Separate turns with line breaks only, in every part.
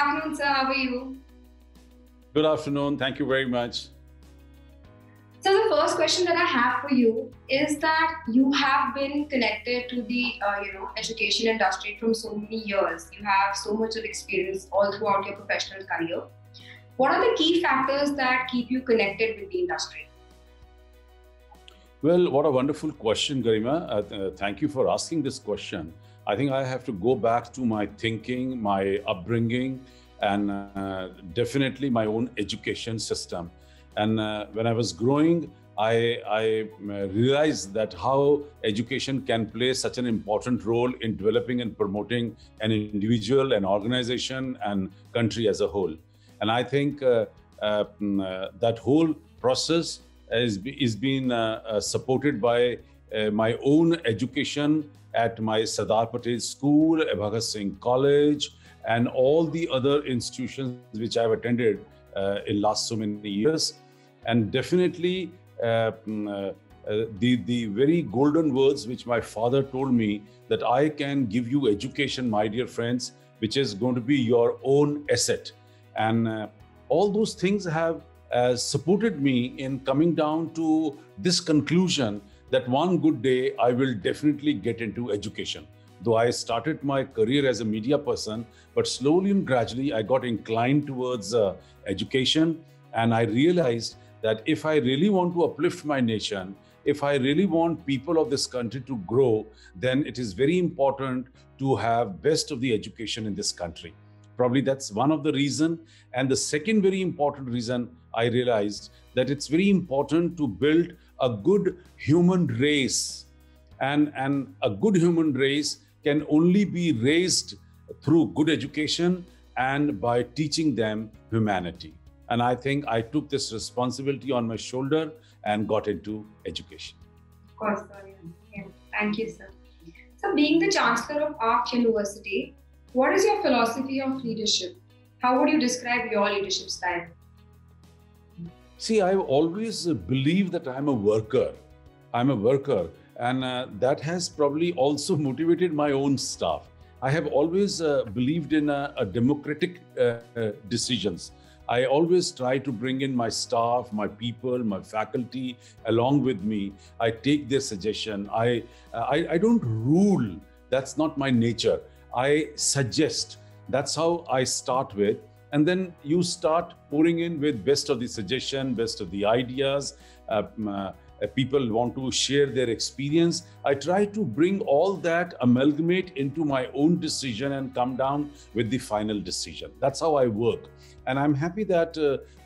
afternoon, sir. How are you?
Good afternoon. Thank you very much.
So the first question that I have for you is that you have been connected to the education industry from so many years. You have so much of experience all throughout your professional career. What are the key factors that keep you connected with the industry?
Well, what a wonderful question, Garima. Thank you for asking this question. I think I have to go back to my thinking, my upbringing, and definitely my own education system. And when I was growing, I realized that how education can play such an important role in developing and promoting an individual, an organization, and country as a whole. And I think that whole process is being supported by my own education at my Sardar Patel School, Bhagat Singh College, and all the other institutions which I've attended in last so many years. And definitely the very golden words which my father told me, that I can give you education, my dear friends, which is going to be your own asset. And all those things have supported me in coming down to this conclusion that one good day I will definitely get into education. Though I started my career as a media person, but slowly and gradually I got inclined towards education. And I realized that if I really want to uplift my nation, if I really want people of this country to grow, then it is very important to have best of the education in this country. Probably that's one of the reasons. And the second very important reason, I realized that it's very important to build a good human race. And a good human race can only be raised through good education and by teaching them humanity. And I think I took this responsibility on my shoulder and got into education.
Of course, sir. Yeah. Thank you, sir. So being the Chancellor of AAFT University, what is your philosophy of leadership? How would you describe your leadership style?
See, I've always believed that I'm a worker. I'm a worker. And that has probably also motivated my own staff. I have always believed in a democratic decisions. I always try to bring in my staff, my people, my faculty along with me. I take their suggestion. I don't rule. That's not my nature. I suggest. That's how I start with. And then you start pouring in with best of the suggestion, best of the ideas. People want to share their experience. I try to bring all that, amalgamate into my own decision and come down with the final decision. That's how I work. And I'm happy that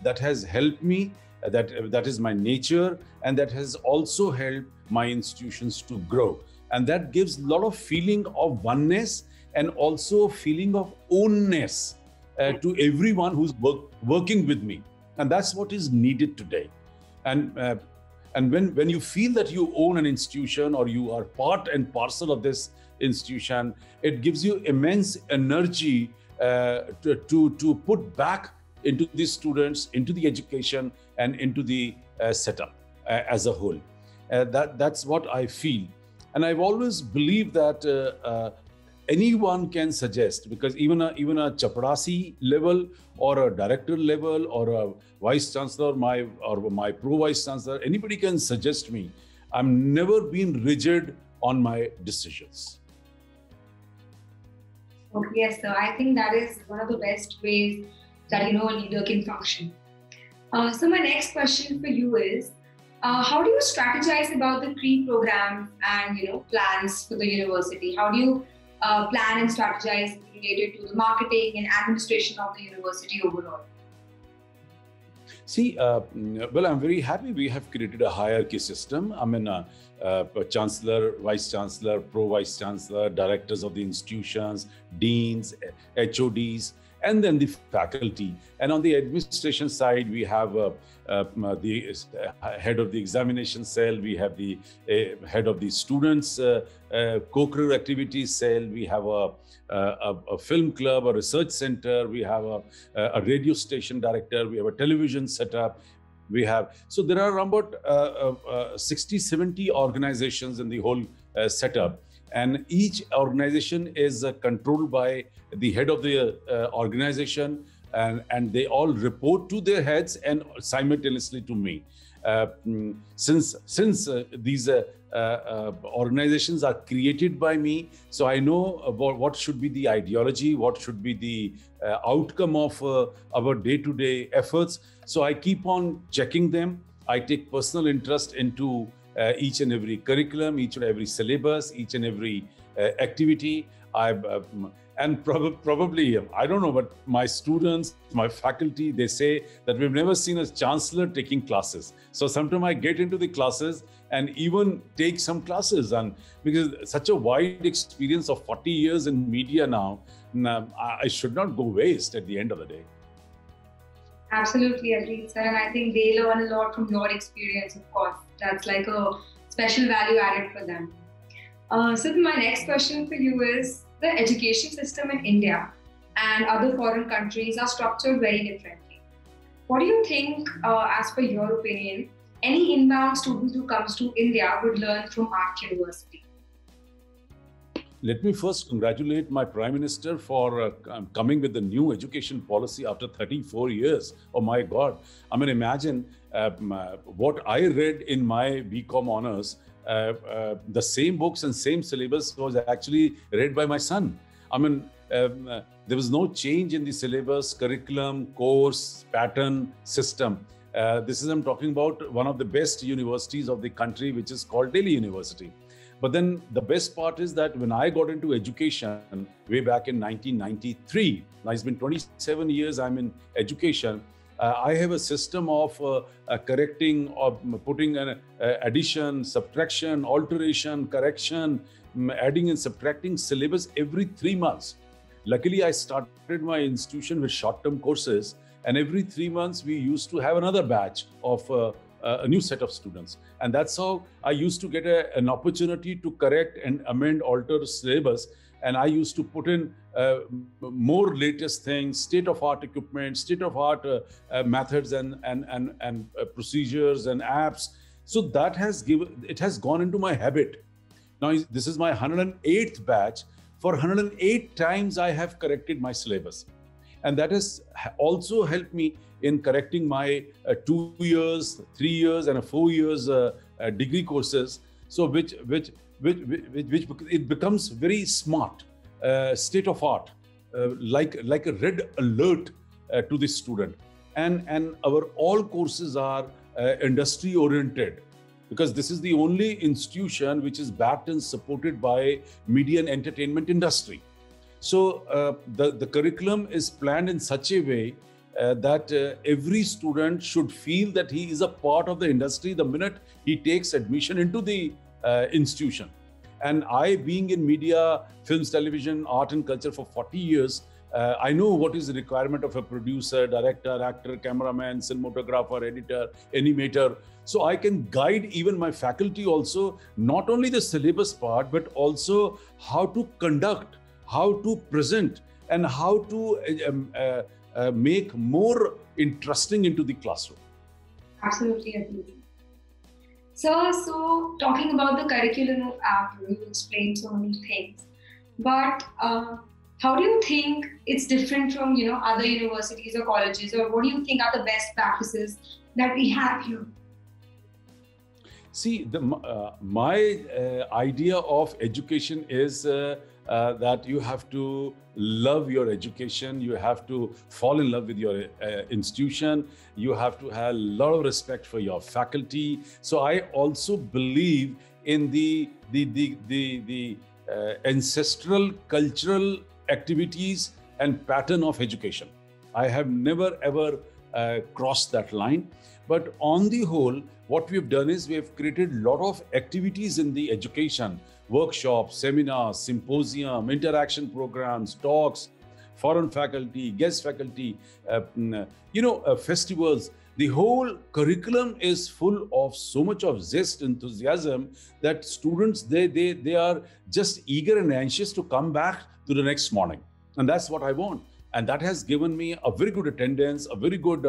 that has helped me, that is my nature, and that has also helped my institutions to grow. And that gives a lot of feeling of oneness and also feeling of ownness to everyone who's working with me. And that's what is needed today. And when you feel that you own an institution or you are part and parcel of this institution, it gives you immense energy to put back into the students, into the education, and into the setup as a whole. That's what I feel. And I've always believed that anyone can suggest, because even a chapadasi level or a director level or a vice chancellor, my pro vice chancellor, anybody can suggest me. I've never been rigid on my decisions.
Okay, yes, sir. I think that is one of the best ways that a leader can function. So my next question for you is, how do you strategize about the pre-programs and plans for the university? How do you plan and strategize related to the marketing and administration of the university overall?
See, well, I'm very happy we have created a hierarchy system. I mean, Chancellor, Vice Chancellor, Pro Vice Chancellor, directors of the institutions, deans, HODs, and then the faculty. And on the administration side, we have the head of the examination cell, we have the head of the students co-curricular activities cell, we have a film club, a research center, we have a radio station director, we have a television setup. So there are about 60, 70 organizations in the whole setup. And each organization is controlled by the head of the organization, and they all report to their heads and simultaneously to me. Since these organizations are created by me, so I know about what should be the ideology, what should be the outcome of our day-to-day efforts. So I keep on checking them. I take personal interest into each and every curriculum, each and every syllabus, each and every activity. Probably, I don't know, but my students, my faculty, they say that we've never seen a chancellor taking classes. So sometimes I get into the classes and even take some classes, and because such a wide experience of 40 years in media now, I should not go waste at the end of the day.
Absolutely agreed, sir. And I think they learn a lot from your experience, of course. That's like a special value added for them. So my next question for you is, the education system in India and other foreign countries are structured very differently. What do you think, as per your opinion, any inbound student who comes to India would learn from AAFT University?
Let me first congratulate my Prime Minister for coming with the new education policy after 34 years. Oh my God. I mean, imagine what I read in my BCom honors. The same books and same syllabus was actually read by my son. I mean, there was no change in the syllabus, curriculum, course, pattern, system. I'm talking about one of the best universities of the country, which is called Delhi University. But then the best part is that when I got into education way back in 1993, now it's been 27 years I'm in education, I have a system of correcting or putting an addition, subtraction, alteration, correction, adding and subtracting syllabus every 3 months. Luckily, I started my institution with short-term courses, and every 3 months we used to have another batch of a new set of students. And that's how I used to get an opportunity to correct and amend, alter syllabus. And I used to put in more latest things, state-of-art equipment, state-of-art methods and procedures and apps. So that has gone into my habit. Now, this is my 108th batch. For 108 times, I have corrected my syllabus. And that has also helped me in correcting my 2 years, 3 years, and 4 years degree courses. So which it becomes very smart, state of art, like a red alert to the student. And our all courses are industry oriented, because this is the only institution which is backed and supported by media and entertainment industry. So the curriculum is planned in such a way that every student should feel that he is a part of the industry the minute he takes admission into the institution. And I, being in media, films, television, art and culture for 40 years, I know what is the requirement of a producer, director, actor, cameraman, cinematographer, editor, animator. So I can guide even my faculty also, not only the syllabus part, but also how to conduct, how to present, and how to make more interesting into the classroom.
Absolutely agree. So talking about the curriculum of AAFT, you explained so many things, but how do you think it's different from other universities or colleges, or what do you think are the best practices that we have here?
See, my idea of education is that you have to love your education, you have to fall in love with your institution, you have to have a lot of respect for your faculty. So I also believe in the ancestral cultural activities and pattern of education. I have never ever crossed that line. But on the whole, what we've done is we have created a lot of activities in the education: workshops, seminars, symposium, interaction programs, talks, foreign faculty, guest faculty, festivals. The whole curriculum is full of so much of zest, enthusiasm, that students, they are just eager and anxious to come back to the next morning. And that's what I want. And that has given me a very good attendance, a very good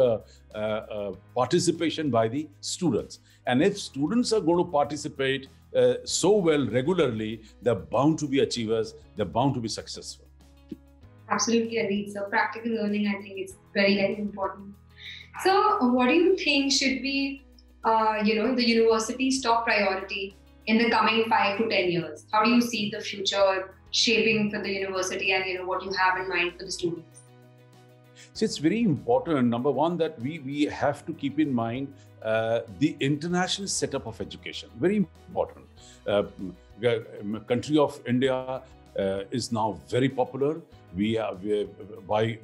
participation by the students. And if students are going to participate so well regularly, they're bound to be achievers, they're bound to be successful.
Absolutely agreed. So practical learning, I think, is very, very important. So what do you think should be, the university's top priority in the coming 5 to 10 years? How do you see the future shaping for the university, and what you have in mind for the students?
So it's very important, number one, that we have to keep in mind the international setup of education. Very important. Country of India is now very popular. We are by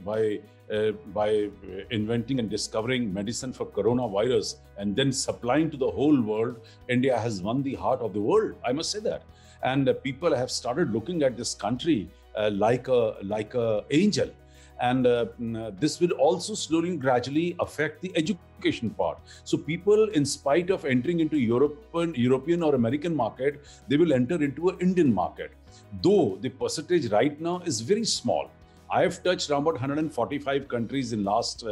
inventing and discovering medicine for coronavirus and then supplying to the whole world, India has won the heart of the world. I must say that, and people have started looking at this country like a angel. And this will also slowly and gradually affect the education part. So people, in spite of entering into European or American market, they will enter into an Indian market. Though the percentage right now is very small. I have touched around about 145 countries in last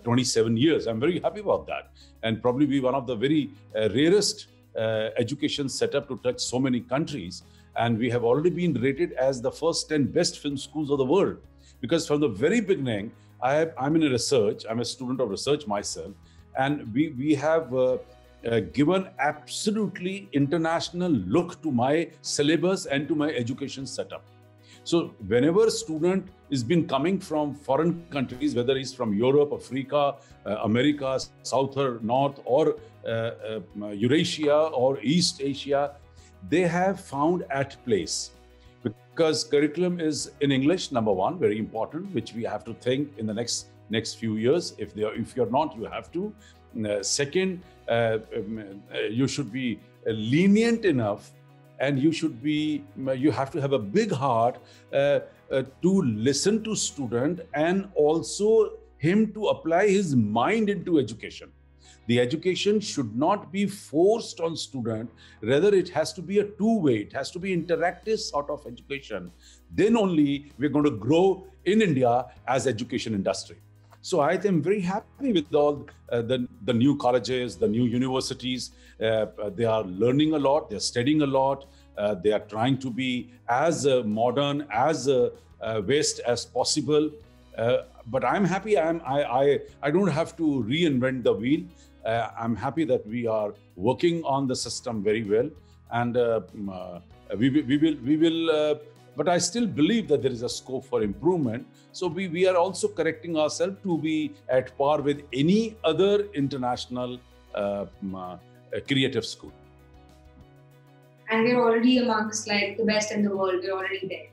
27 years. I'm very happy about that. And probably be one of the very rarest education setup to touch so many countries. And we have already been rated as the first 10 best film schools of the world. Because from the very beginning, I'm in a research, I'm a student of research myself, and we have given absolutely international look to my syllabus and to my education setup. So whenever a student has been coming from foreign countries, whether he's from Europe, Africa, America, South or North, or Eurasia or East Asia, they have found at place. Because curriculum is in English, number one, very important, which we have to think in the next few years. If you're not, you have to. Second, you should be lenient enough, and you have to have a big heart to listen to student and also him to apply his mind into education. The education should not be forced on student. Rather, it has to be a two-way. It has to be interactive sort of education. Then only we're going to grow in India as education industry. So I am very happy with all the new colleges, the new universities. They are learning a lot. They're studying a lot. They are trying to be as modern, as West as possible. But I'm happy. I don't have to reinvent the wheel. I'm happy that we are working on the system very well, and we will. But I still believe that there is a scope for improvement. So we are also correcting ourselves to be at par with any other international creative school.
And we're already amongst like the best in the world. We're already there.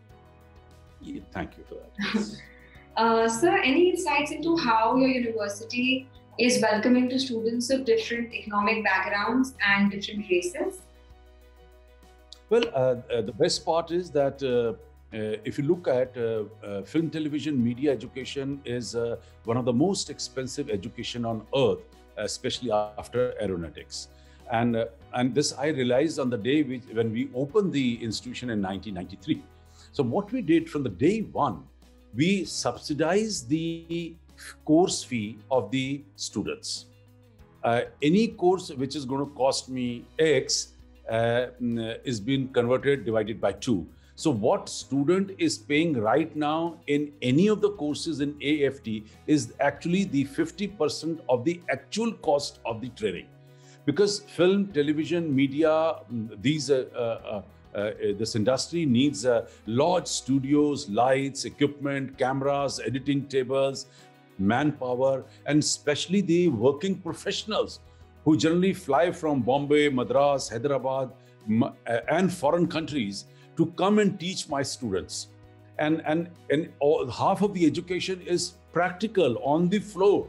Yeah, thank you for that.
Sir, any insights into how your university is welcoming to students of different economic backgrounds and different races?
Well, the best part is that if you look at film, television, media education is one of the most expensive education on earth, especially after aeronautics. And this I realized on the day when we opened the institution in 1993. So what we did from the day one, we subsidized the course fee of the students. Any course which is going to cost me X is being converted, divided by 2. So what student is paying right now in any of the courses in AAFT is actually the 50% of the actual cost of the training. Because film, television, media, this industry needs large studios, lights, equipment, cameras, editing tables, manpower, and especially the working professionals who generally fly from Bombay, Madras, Hyderabad, and foreign countries to come and teach my students. And half of the education is practical on the floor.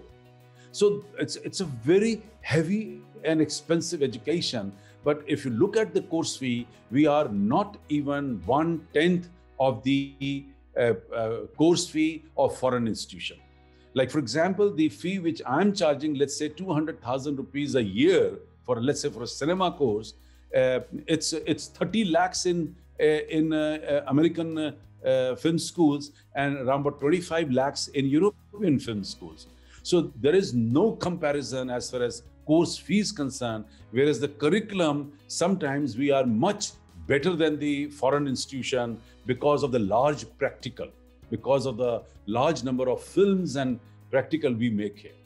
So it's a very heavy and expensive education. But if you look at the course fee, we are not even 1/10 of the course fee of foreign institution. Like, for example, the fee which I'm charging, let's say 200,000 rupees a year for, let's say, for a cinema course, it's 30 lakhs in American film schools and around about 25 lakhs in European film schools. So there is no comparison as far as course fee is concerned, whereas the curriculum, sometimes we are much better than the foreign institution because of the large practical, because of the large number of films and practical we make here.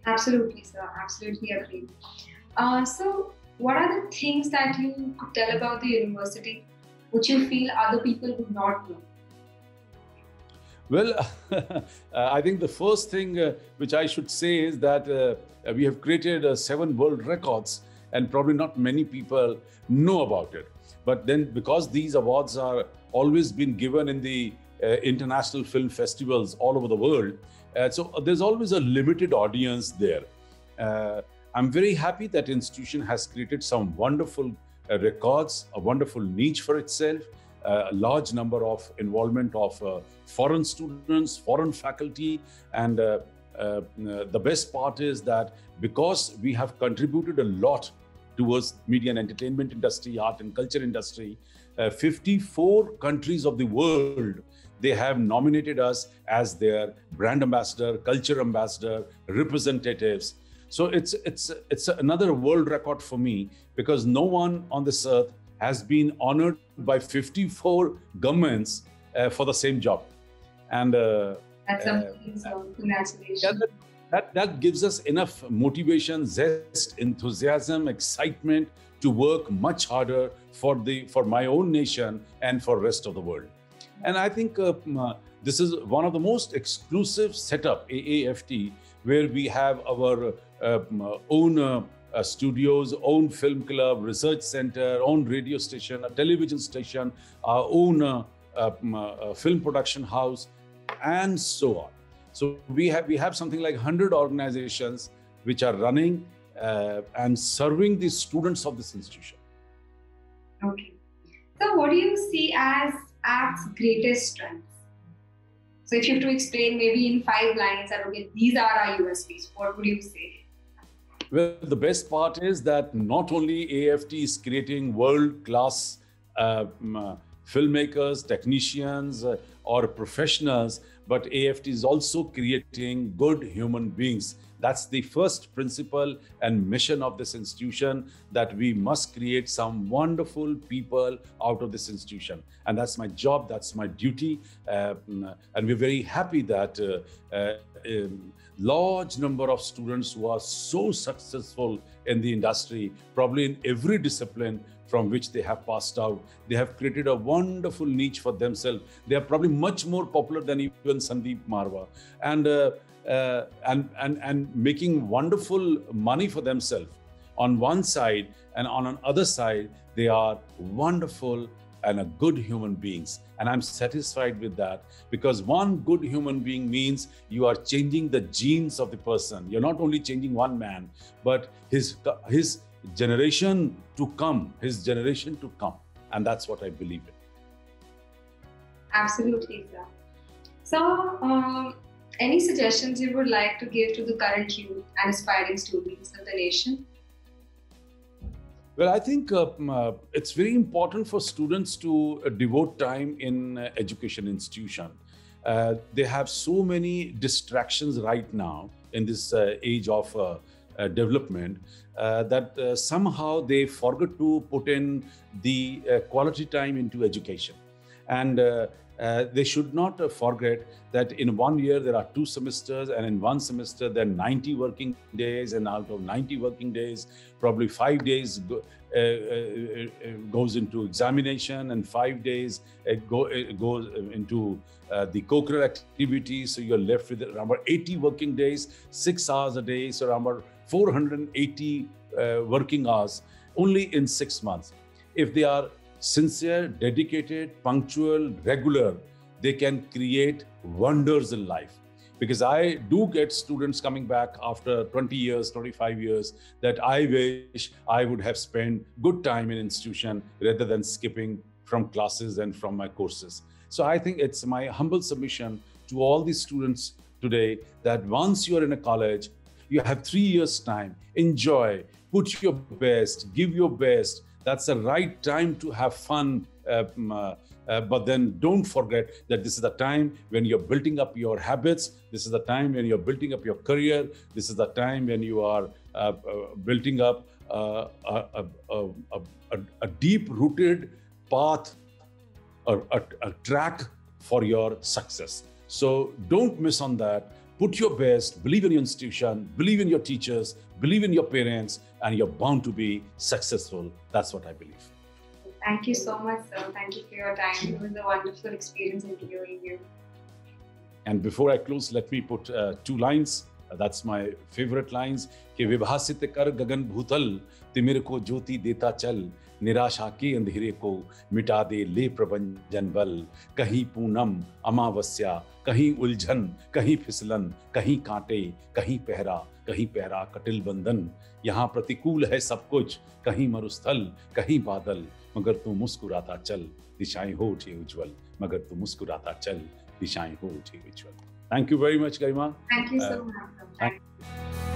Absolutely, sir. Absolutely agree. So, what are the things that you could tell about the university which you feel other people would not know?
Well, I think the first thing which I should say is that we have created 7 world records, and probably not many people know about it. But then, because these awards are always been given in the international film festivals all over the world, so there's always a limited audience there. I'm very happy that institution has created some wonderful records, a wonderful niche for itself, a large number of involvement of foreign students, foreign faculty, and the best part is that because we have contributed a lot towards media and entertainment industry, art and culture industry, 54 countries of the world, they have nominated us as their brand ambassador, culture ambassador, representatives. So it's another world record for me, because no one on this earth has been honored by 54 governments for the same job. And
that's amazing. So congratulations.
That gives us enough motivation, zest, enthusiasm, excitement to work much harder for my own nation and for rest of the world. And I think this is one of the most exclusive setup, AAFT, where we have our own studios, own film club, research center, own radio station, a television station, our own film production house, and so on. So we have something like 100 organizations which are running and serving the students of this institution.
Okay. So what do you see as AAFT's greatest strengths? So if you have to explain maybe in 5 lines that, okay, these are our USPs, what would you say?
Well, the best part is that not only AAFT is creating world-class filmmakers, technicians, or professionals, but AAFT is also creating good human beings. That's the first principle and mission of this institution, that we must create some wonderful people out of this institution. And that's my job, that's my duty. And we're very happy that a large number of students who are so successful in the industry, probably in every discipline from which they have passed out, they have created a wonderful niche for themselves. They are probably much more popular than even Sandeep Marwah, and making wonderful money for themselves on one side, and on another side, they are wonderful and a good human beings. And I'm satisfied with that, because one good human being means you are changing the genes of the person. You're not only changing one man, but his generation to come, And that's what I believe in.
Absolutely, sir. So, any suggestions you would like to give to the current youth and aspiring students of the nation?
Well, I think it's very important for students to devote time in education institution. They have so many distractions right now in this age of development that somehow they forget to put in the quality time into education. And they should not forget that in 1 year there are 2 semesters, and in 1 semester there are 90 working days, and out of 90 working days, probably 5 days goes into examination, and 5 days goes into the co-curricular activities. So you're left with around 80 working days, 6 hours a day, so around 480 working hours only in 6 months. If they are sincere, dedicated, punctual, regular, they can create wonders in life. Because I do get students coming back after 20 years, 25 years, that I wish I would have spent good time in institution rather than skipping from classes and from my courses. So I think it's my humble submission to all the students today that once you're in a college, you have 3 years time, enjoy, put your best, give your best. That's the right time to have fun. But then don't forget that this is the time when you're building up your habits. This is the time when you're building up your career. This is the time when you are building up a deep-rooted path, a track for your success. So don't miss on that. Put your best, believe in your institution, believe in your teachers, believe in your parents, and you're bound to be successful. That's what I believe.
Thank you so much, sir. Thank you for your time. It was a wonderful experience interviewing you.
And before I close, let me put 2 lines. That's my favorite lines. कि विभासित कर गगन भूतल, तिमिर को ज्योति देता चल, निराशा के अंधेरे को मिटा दे ले प्रभंजन बल. कहीं पूनम अमावस्या, कहीं उलझन, कहीं फिसलन, कहीं कांटे, कहीं पहरा कटिल बंधन. यहाँ प्रतिकूल है सब कुछ, कहीं मरुस्थल, कहीं बादल, मगर तू मुस्कुराता चल, दिशाएं हो उठी उज्जवल. मगर तू मुस्कुराता चल, दिशाएं हो उठी उज्जवल. Thank you very much, Garima.
Thank you so much.